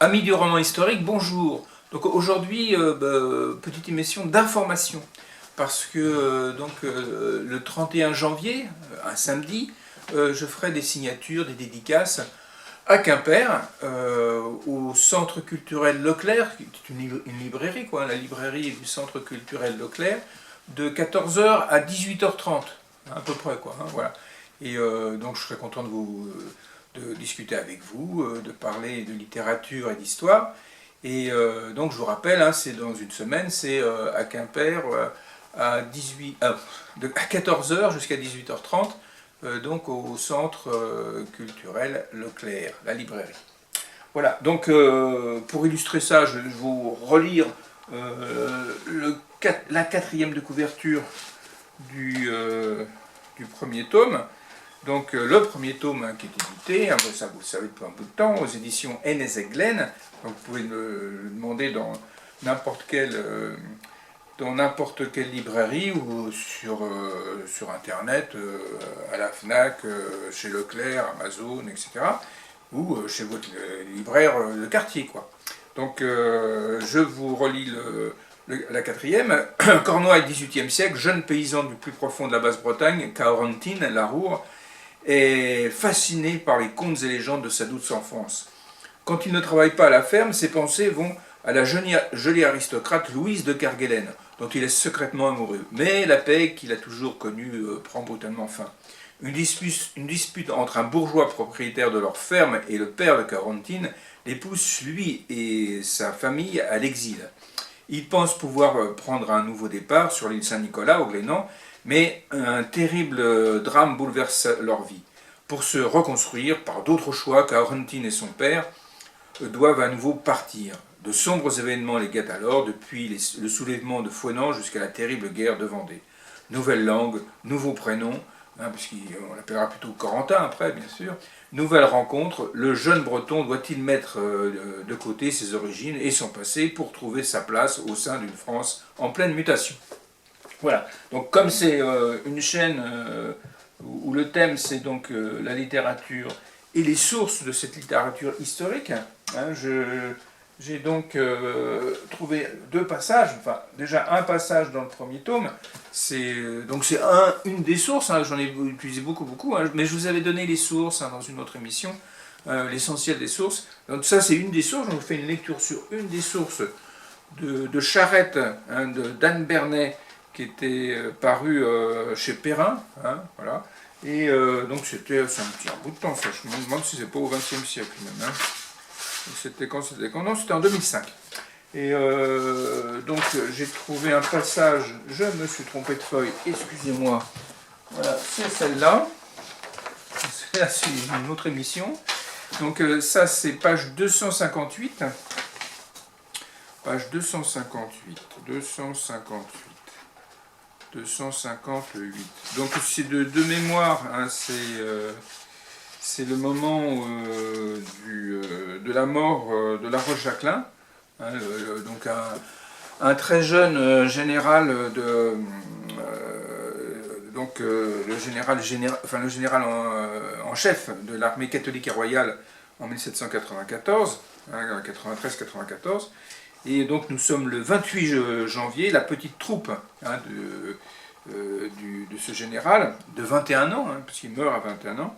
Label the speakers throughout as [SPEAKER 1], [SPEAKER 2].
[SPEAKER 1] Amis du roman historique, bonjour. Donc aujourd'hui, petite émission d'information. Parce que le 31 janvier, un samedi, je ferai des signatures, des dédicaces à Quimper, au Centre culturel Leclerc, qui est une librairie, quoi, la librairie du Centre culturel Leclerc, de 14h à 18h30, à peu près, quoi, hein, voilà. Et donc je serai content de discuter avec vous, de parler de littérature et d'histoire. Et donc je vous rappelle, hein, c'est dans une semaine, c'est à Quimper à 14h jusqu'à 18h30, donc au centre culturel Leclerc, la librairie. Voilà, donc pour illustrer ça, je vais vous relire la quatrième de couverture du premier tome. Donc le premier tome, hein, qui est édité, hein, ça vous le savez depuis un bout de temps, aux éditions Hennes et Glenn. Donc vous pouvez le demander dans n'importe quelle librairie ou sur internet, à la FNAC, chez Leclerc, Amazon, etc. Ou chez votre libraire de quartier, quoi. Donc je vous relis la quatrième. Cornouailles, XVIIIe siècle, jeune paysan du plus profond de la Basse-Bretagne, Caorentine, Larour, est fasciné par les contes et légendes de sa douce enfance. Quand il ne travaille pas à la ferme, ses pensées vont à la jolie aristocrate Louise de Kerguelen, dont il est secrètement amoureux. Mais la paix qu'il a toujours connue prend brutalement fin. Une dispute entre un bourgeois propriétaire de leur ferme et le père de Caorentine les pousse, lui et sa famille, à l'exil. Ils pensent pouvoir prendre un nouveau départ sur l'île Saint-Nicolas, au Glénan, mais un terrible drame bouleverse leur vie. Pour se reconstruire, par d'autres choix, Caorentine et son père doivent à nouveau partir. De sombres événements les guettent alors, depuis le soulèvement de Fouesnant jusqu'à la terrible guerre de Vendée. Nouvelle langue, nouveaux prénoms, hein, puisqu'on l'appellera plutôt Corentin après, bien sûr. Nouvelle rencontre, le jeune breton doit-il mettre de côté ses origines et son passé pour trouver sa place au sein d'une France en pleine mutation. Voilà, donc comme c'est une chaîne où le thème c'est donc la littérature et les sources de cette littérature historique, hein, j'ai donc trouvé deux passages, enfin déjà un passage dans le premier tome, c'est une des sources, hein, j'en ai utilisé beaucoup, hein, mais je vous avais donné les sources, hein, dans une autre émission, l'essentiel des sources. Donc ça c'est une des sources, je vous fais une lecture sur une des sources de Charette, hein, d'Anne Bernet, qui était paru chez Perrin, hein, voilà. Et donc c'est un bout de temps, ça. Je me demande si c'est pas au XXe siècle même. Hein. C'était quand? Non, c'était en 2005. Et donc j'ai trouvé un passage, je me suis trompé de feuille, excusez-moi. Voilà, c'est celle-là. Celle-là, c'est une autre émission. Donc ça, c'est page 258. Page 258. 258. Donc c'est de mémoire, hein, c'est le moment de la mort de La Roche-Jacquelin, hein, donc un très jeune général le général en chef de l'armée catholique et royale en 1794, hein, 93-94. Et donc nous sommes le 28 janvier, la petite troupe, hein, de ce général, de 21 ans, hein, parce qu'il meurt à 21 ans,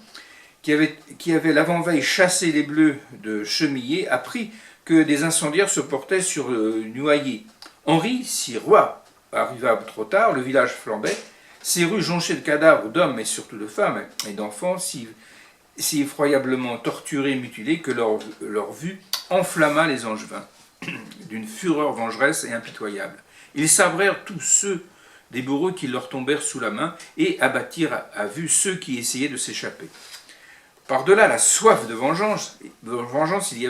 [SPEAKER 1] qui avait l'avant-veille chassé les Bleus de Chemillé, apprit que des incendiaires se portaient sur Noyer. Henri, si roi, arriva trop tard, le village flambait, ses rues jonchées de cadavres d'hommes et surtout de femmes et d'enfants, si effroyablement torturés et mutilés que leur vue enflamma les Angevins d'une fureur vengeresse et impitoyable. Ils sabrèrent tous ceux des bourreaux qui leur tombèrent sous la main et abattirent à vue ceux qui essayaient de s'échapper. Par-delà la soif de vengeance, il y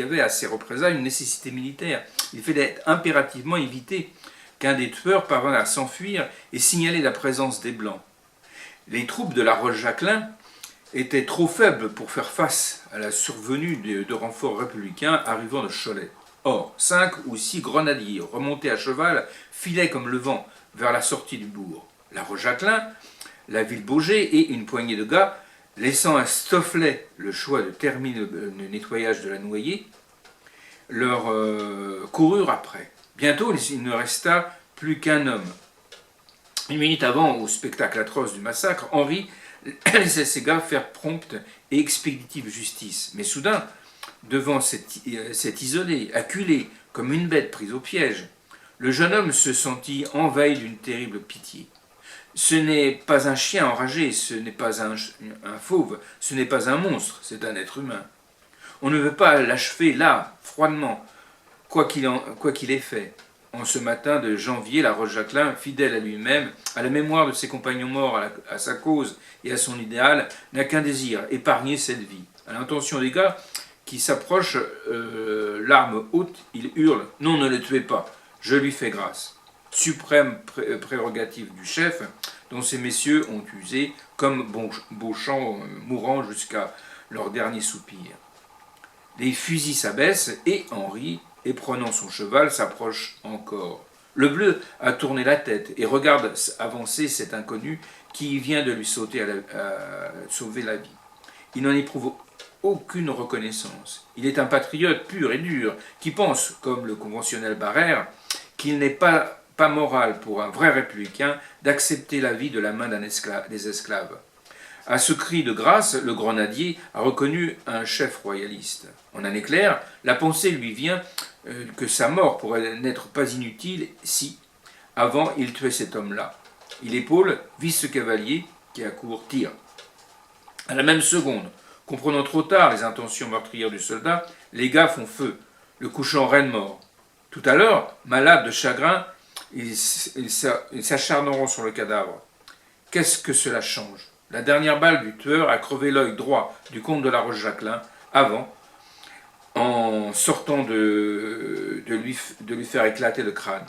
[SPEAKER 1] avait à ces représailles une nécessité militaire. Il fallait impérativement éviter qu'un des tueurs parvint à s'enfuir et signaler la présence des Blancs. Les troupes de La Roche-Jacquelin étaient trop faibles pour faire face à la survenue de renforts républicains arrivant de Cholet. Or, 5 ou 6 grenadiers remontés à cheval filaient comme le vent vers la sortie du bourg. La Roche-Jacquelin, la ville Baugé et une poignée de gars laissant à Stofflet le choix de terminer le nettoyage de la noyée, leur coururent après. Bientôt, il ne resta plus qu'un homme. Une minute avant, au spectacle atroce du massacre, Henri laissait ses gars faire prompte et expéditive justice. Mais soudain, devant cet isolé, acculé comme une bête prise au piège, le jeune homme se sentit envahi d'une terrible pitié. Ce n'est pas un chien enragé, ce n'est pas un fauve, ce n'est pas un monstre, c'est un être humain. On ne veut pas l'achever là, froidement, quoi qu'il ait fait. En ce matin de janvier, la Roche-Jacquelin, fidèle à lui-même, à la mémoire de ses compagnons morts, à sa cause et à son idéal, n'a qu'un désir, épargner cette vie. À l'intention des gars qui s'approchent, l'arme haute, il hurle « Non, ne le tuez pas, je lui fais grâce ». Suprême prérogative du chef, dont ces messieurs ont usé, comme Beauchamp mourant jusqu'à leur dernier soupir. Les fusils s'abaissent et Henri, éprenant son cheval, s'approche encore. Le bleu a tourné la tête et regarde avancer cet inconnu qui vient de lui sauver la vie. Il n'en éprouve aucune reconnaissance. Il est un patriote pur et dur qui pense, comme le conventionnel Barère, qu'il n'est pas moral pour un vrai républicain d'accepter la vie de la main des esclaves. À ce cri de grâce, le grenadier a reconnu un chef royaliste. En un éclair, la pensée lui vient que sa mort pourrait n'être pas inutile si, avant, il tuait cet homme-là. Il épaule, vise ce cavalier qui accourt, tire. À la même seconde, comprenant trop tard les intentions meurtrières du soldat, les gars font feu, le couchant raide mort. Tout à l'heure, malades de chagrin, ils s'acharneront sur le cadavre. Qu'est-ce que cela change? La dernière balle du tueur a crevé l'œil droit du comte de la Roche-Jacquelin avant, en sortant de lui faire éclater le crâne.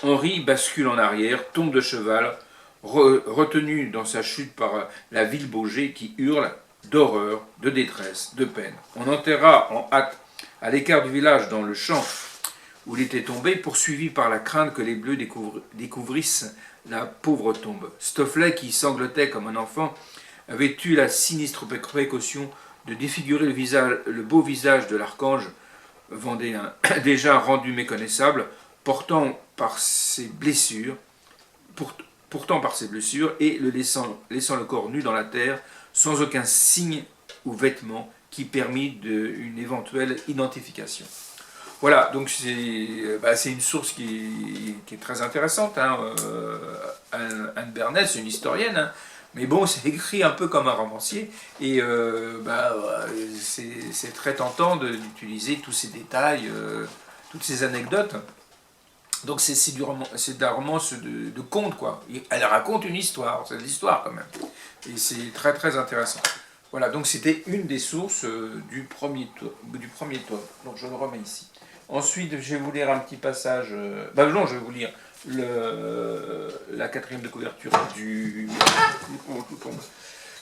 [SPEAKER 1] Henri bascule en arrière, tombe de cheval, retenu dans sa chute par la ville Baugé qui hurle d'horreur, de détresse, de peine. On enterra en hâte, à l'écart du village, dans le champ où il était tombé, poursuivi par la crainte que les Bleus découvrissent la pauvre tombe. Stofflet, qui sanglotait comme un enfant, avait eu la sinistre précaution de défigurer le beau visage de l'archange vendéen, déjà rendu méconnaissable, pourtant par ses blessures, et le laissant le corps nu dans la terre, sans aucun signe ou vêtement qui permît une éventuelle identification. Voilà, donc c'est une source qui est très intéressante. Anne Bernès, c'est une historienne, hein, mais bon, c'est écrit un peu comme un romancier, et c'est très tentant d'utiliser tous ces détails, toutes ces anecdotes. Donc c'est de la romance de conte, quoi. Elle raconte une histoire, c'est de l'histoire quand même, et c'est très très intéressant. Voilà, donc c'était une des sources du premier tome. Donc je le remets ici. Ensuite, je vais vous lire un petit passage. Non, je vais vous lire la quatrième de couverture du.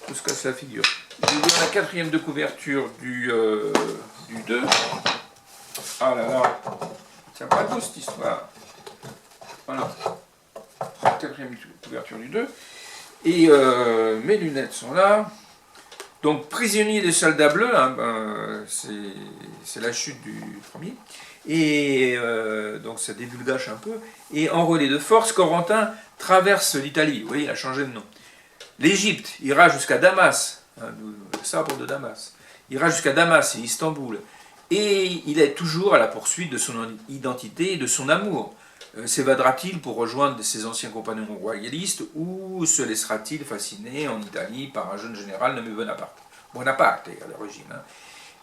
[SPEAKER 1] Tout se casse la figure. Je vais vous lire la quatrième de couverture du 2. Ah là là, tiens pas tout cette histoire. Voilà. Quatrième de couverture du 2. Et mes lunettes sont là. Donc, prisonnier des soldats bleus, hein, c'est la chute du premier. Et donc ça divulgage un peu. Et enrôlé de force, Corentin traverse l'Italie. Vous voyez, il a changé de nom. L'Égypte ira jusqu'à Damas, hein, le sabre de Damas. Il ira jusqu'à Damas et Istanbul. Et il est toujours à la poursuite de son identité et de son amour. S'évadera-t-il pour rejoindre ses anciens compagnons royalistes ou se laissera-t-il fasciner en Italie par un jeune général nommé Bonaparte? Bonaparte à l'origine. Hein.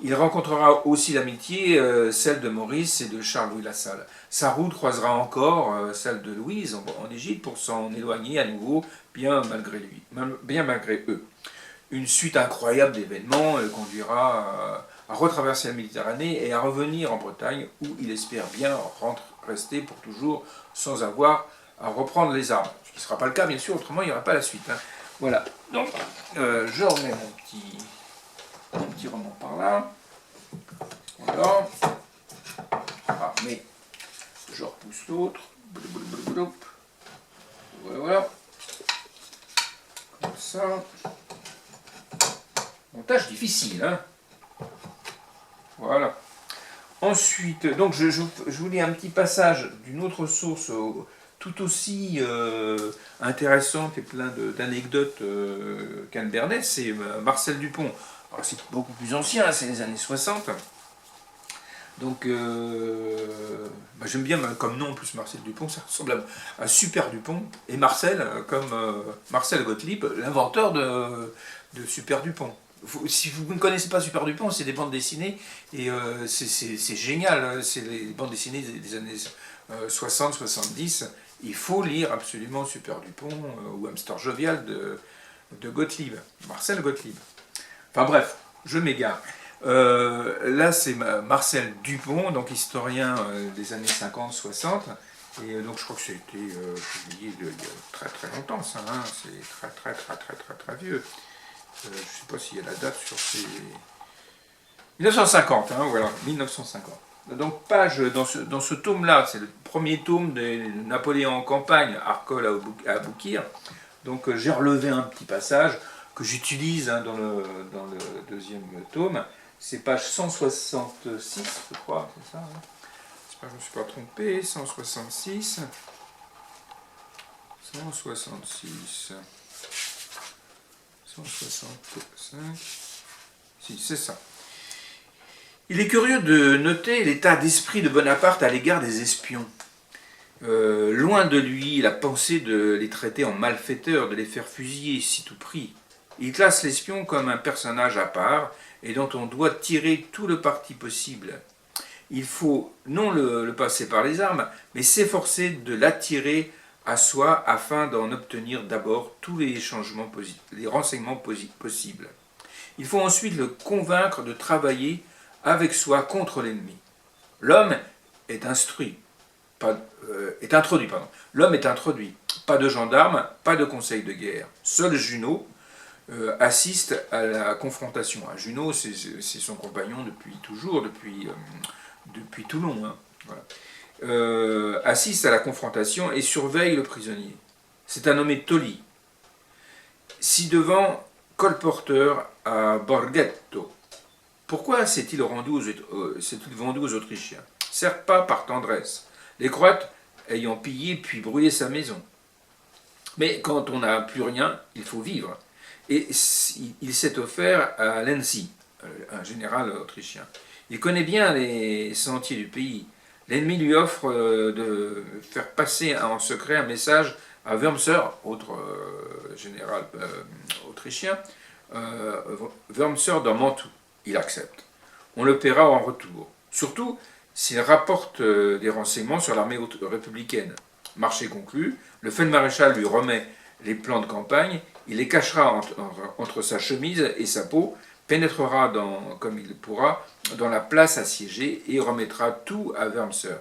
[SPEAKER 1] Il rencontrera aussi l'amitié, celle de Maurice et de Charles-Louis Lassalle. Sa route croisera encore celle de Louise en Égypte pour s'en éloigner à nouveau, bien malgré eux. Une suite incroyable d'événements conduira à retraverser la Méditerranée et à revenir en Bretagne où il espère bien rester pour toujours sans avoir à reprendre les armes. Ce qui ne sera pas le cas bien sûr, autrement il n'y aura pas la suite. Hein. Voilà, donc je remets mon petit roman par là. Voilà. Ah, mais je repousse l'autre. Voilà. Comme ça. difficile. Hein. Voilà. Ensuite, donc je vous lis un petit passage d'une autre source tout aussi intéressante et plein d'anecdotes qu'Anne Bernet, c'est Marcel Dupont. Alors, c'est beaucoup plus ancien, c'est les années 60. Donc, j'aime bien comme nom en plus Marcel Dupont, ça ressemble à Super Dupont, et Marcel comme Marcel Gottlieb, l'inventeur de Super Dupont. Si vous ne connaissez pas Super Dupont, c'est des bandes dessinées, et c'est génial, c'est les bandes dessinées des années 60-70. Il faut lire absolument Super Dupont ou Hamster Jovial de Gottlieb, Marcel Gottlieb. Enfin bref, je m'égare. Là, c'est Marcel Dupont, donc historien des années 50-60. Et donc, je crois que ça a été publié il y a très très longtemps, ça. Hein, c'est très vieux. Je ne sais pas s'il y a la date sur ces. 1950, hein, voilà, 1950. Donc, page, dans ce tome-là, c'est le premier tome de Napoléon en campagne, Arcole à Aboukir. Donc, j'ai relevé un petit passage que j'utilise hein, dans le deuxième tome. C'est page 166, je crois, c'est ça. Hein. J'espère que je ne me suis pas trompé. 166. 165. Si, c'est ça. Il est curieux de noter l'état d'esprit de Bonaparte à l'égard des espions. Loin de lui la pensée de les traiter en malfaiteurs, de les faire fusiller si tout prix. Il classe l'espion comme un personnage à part et dont on doit tirer tout le parti possible. Il faut non le passer par les armes, mais s'efforcer de l'attirer à soi afin d'en obtenir d'abord tous les renseignements possibles. Il faut ensuite le convaincre de travailler avec soi contre l'ennemi. L'homme est instruit, est introduit. L'homme est introduit. Pas de gendarme, pas de conseil de guerre. Seul Junot assiste à la confrontation. Junot, c'est son compagnon depuis toujours, depuis Toulon. Hein. Voilà. Assiste à la confrontation et surveille le prisonnier. C'est un nommé Tolly. Ci-devant, colporteur à Borghetto. Pourquoi s'est-il vendu aux Autrichiens? Certes pas par tendresse, les Croates ayant pillé puis brûlé sa maison. Mais quand on n'a plus rien, il faut vivre. Et il s'est offert à Lenzi, un général autrichien. Il connaît bien les sentiers du pays. L'ennemi lui offre de faire passer en secret un message à Wurmser, autre général autrichien, Wurmser dans Mantoue. Il accepte. On le paiera en retour. Surtout s'il rapporte des renseignements sur l'armée républicaine. Marché conclu, le Feldmaréchal lui remet les plans de campagne, il les cachera entre sa chemise et sa peau, pénétrera comme il pourra dans la place assiégée et remettra tout à Wurmser.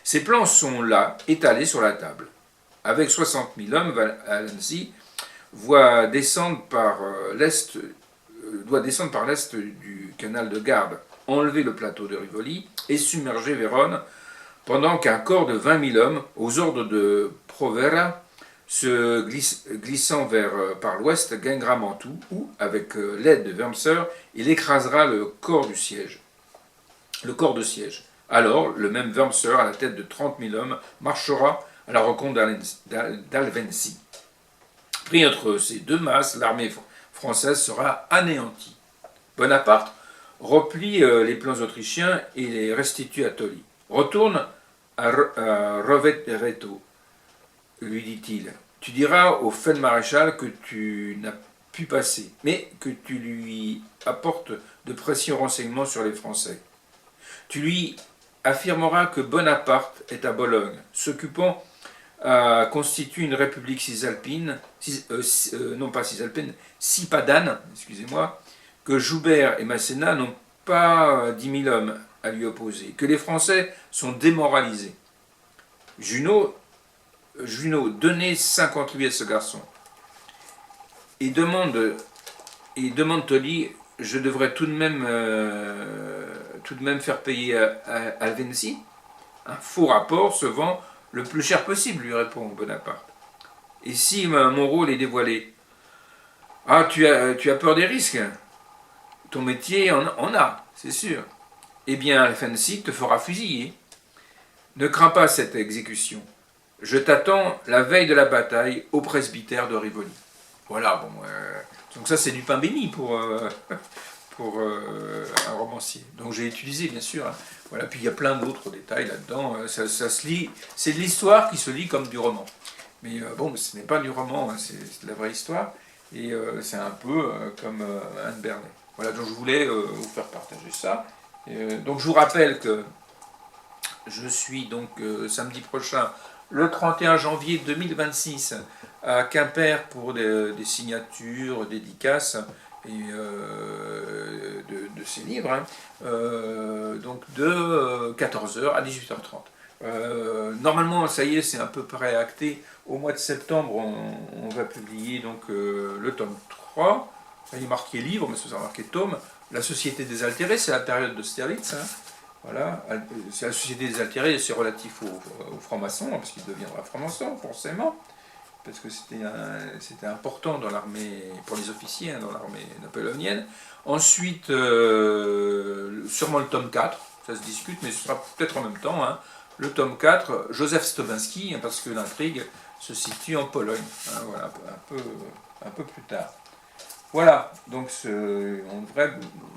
[SPEAKER 1] Ces plans sont là, étalés sur la table. Avec 60 000 hommes, Valency doit descendre par l'est du canal de Garde, enlever le plateau de Rivoli et submerger Vérone, pendant qu'un corps de 20 000 hommes, aux ordres de Provera, se glissant par l'ouest, gagnera Mantoue, où, avec l'aide de Wurmser, il écrasera le corps de siège. Alors, le même Wurmser, à la tête de 30 000 hommes, marchera à la rencontre d'Alvensi. Pris entre ces deux masses, l'armée française sera anéantie. Bonaparte replie les plans autrichiens et les restitue à Tolly. Retourne à Rovereto, lui dit-il. Tu diras au Feldmaréchal que tu n'as pu passer, mais que tu lui apportes de précieux renseignements sur les Français. Tu lui affirmeras que Bonaparte est à Bologne, s'occupant à constituer une république cisalpine, cipadane, excusez-moi, que Joubert et Masséna n'ont pas 10 000 hommes à lui opposer, que les Français sont démoralisés. Junot, donnez 50 louis à ce garçon. Et demande Tolly, je devrais tout de même faire payer à Alvensi. Un faux rapport se vend le plus cher possible, lui répond Bonaparte. Et si mon rôle est dévoilé? Ah, tu as peur des risques? ton métier en a, c'est sûr. Eh bien, la Fancy te fera fusiller. Ne crains pas cette exécution. Je t'attends la veille de la bataille au presbytère de Rivoli. Voilà, bon, donc ça c'est du pain béni pour un romancier. Donc j'ai utilisé bien sûr. Hein. Voilà, puis il y a plein d'autres détails là-dedans. Ça se lit, c'est de l'histoire qui se lit comme du roman. Mais bon, ce n'est pas du roman, hein, c'est de la vraie histoire. Et c'est un peu comme Anne Bernet. Voilà, donc je voulais vous faire partager ça. Donc je vous rappelle que je suis donc samedi prochain, le 31 janvier 2026, à Quimper pour des signatures, dédicaces et, de ces livres, hein, donc de 14h à 18h30. Normalement, ça y est, c'est à peu près acté. Au mois de septembre, on va publier donc, le tome 3. Il est marqué livre, mais ça sera marqué tome. La Société des Altérés, c'est la période d'Austerlitz. Hein. Voilà, c'est la Société des Altérés, c'est relatif aux francs-maçons, parce qu'il deviendra franc-maçon, forcément, parce que c'était important dans l'armée, pour les officiers, hein, dans l'armée napoléonienne. Ensuite, sûrement le tome 4, ça se discute, mais ce sera peut-être en même temps. Hein. Le tome 4, Joseph Stobinski, hein, parce que l'intrigue se situe en Pologne, hein, voilà, un peu plus tard. Voilà, donc on devrait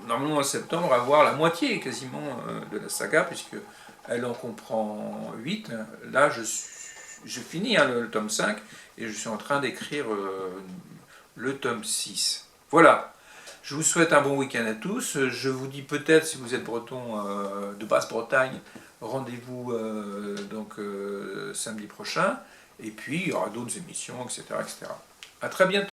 [SPEAKER 1] normalement en septembre avoir la moitié quasiment de la saga, puisque elle en comprend 8. Là, je finis hein, le tome 5 et je suis en train d'écrire le tome 6. Voilà, je vous souhaite un bon week-end à tous. Je vous dis peut-être, si vous êtes breton de Basse-Bretagne, rendez-vous donc samedi prochain. Et puis, il y aura d'autres émissions, etc., etc. À très bientôt.